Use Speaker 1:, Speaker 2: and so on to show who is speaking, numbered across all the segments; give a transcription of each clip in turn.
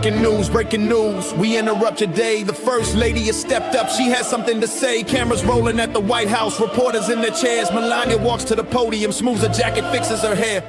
Speaker 1: Breaking news, we interrupt your day. The first lady has stepped up, she has something to say. Cameras rolling at the White House, reporters in their chairs. Melania walks to the podium, smooths her jacket, fixes her hair.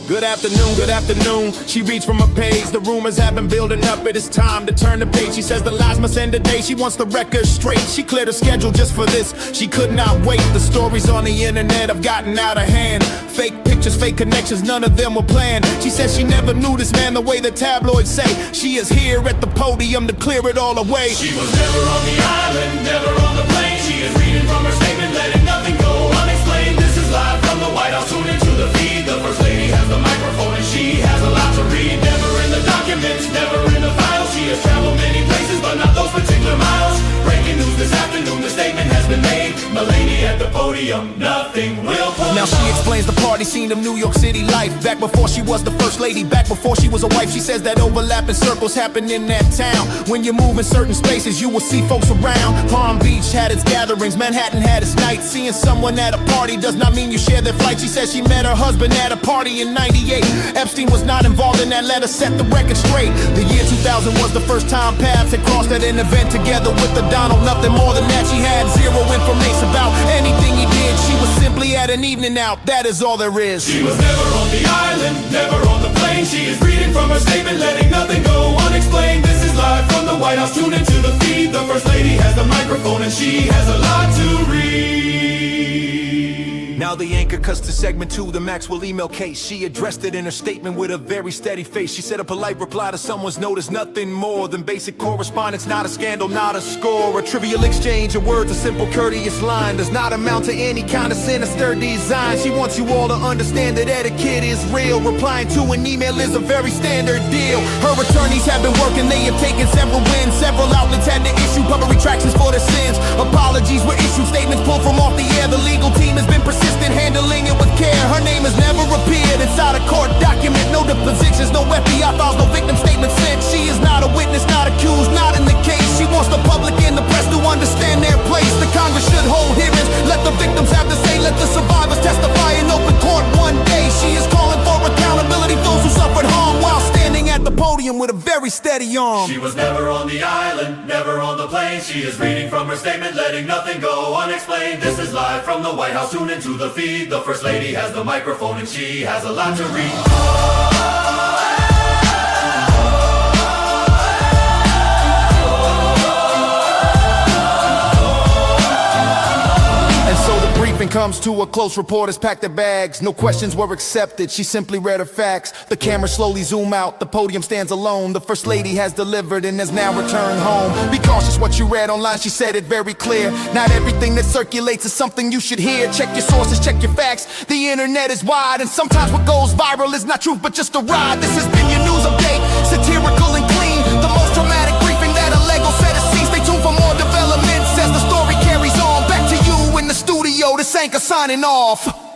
Speaker 1: Good afternoon, she reads from her page. The rumors have been building up, it is time to turn the page. She says the lies must end today, she wants the record straight. She cleared her schedule just for this, she could not wait. The stories on the internet have gotten out of hand. Fake pictures, fake connections, none of them were planned. She says she never knew this man the way the tabloids say. She is here at the podium to clear it all away.
Speaker 2: She was never on the island, never on the plane. She is reading from her statement, letting nothing go unexplained. This is live from the White House, tune into the feed. The First Lady has the microphone and she has a lot to read. Never in the documents, never in the files. She has traveled many places, but not those particular miles. Breaking news this afternoon, the statement has been made. Melania at the podium, nothing will pull.
Speaker 1: Now she explains the party scene of New York City life. Back before she was the First Lady, back before she was a wife. She says that overlapping circles happen in that town. When you move in certain spaces, you will see folks around. Palm Beach had its gatherings, Manhattan had its nights. Seeing someone at a party does not mean you share their flight. She says she met her husband at a party in '98. Epstein was not involved in that, let her set the record straight. The year 2000 was the first time paths had crossed at an event together with the Donald. Nothing more than that, she had zero information about anything he did. She was simply at an evening out, that is all there is.
Speaker 2: She was never on the island, never on the plane. She is reading from her statement, letting nothing go unexplained. This is live from the White House, tune into the feed. The First Lady has the microphone and she has a lot to read.
Speaker 1: Now the anchor cuts to segment 2, the Maxwell email case. She addressed it in her statement with a very steady face. She said a polite reply to someone's note is nothing more than basic correspondence, not a scandal, not a score. A trivial exchange of words, a simple courteous line does not amount to any kind of sinister design. She wants you all to understand that etiquette is real. Replying to an email is a very standard deal. Her attorneys have been working, they have taken several wins. Several outlets had to issue public retractions for their sins. Apologies were issued, statements pulled from off the air. The legal team has been persistent, handling it with care. Her name has never appeared inside a court document. No depositions, no FBI files, no victim statements sent. She is not a witness, not accused, not in the case. She wants the public and the press to understand their place. The Congress should hold hearings, let the victims have to say, let the survivors testify in open court one day. She is calling for accountability, those who suffered harm, while standing at the podium with a very steady arm.
Speaker 2: She was never on the island, never on the plane. She is reading from her statement, letting nothing go unexplained. This is live from the White House, tune into the feed. The First Lady has the microphone and she has a lot to read.
Speaker 1: And so the briefing comes to a close. Reporters packed their bags, no questions were accepted. She simply read her facts. The cameras slowly zoom out, the podium stands alone. The First Lady has delivered and has now returned home. Be cautious what you read online, she said it very clear. Not everything that circulates is something you should hear. Check your sources, check your facts. The internet is wide, and sometimes what goes viral is not truth but just a ride. This has been your news update, satirical and clean. The most dramatic briefing that a LEGO set has seen. Stay tuned for more developments as the story carries on. Back to you in the studio, this anchor signing off.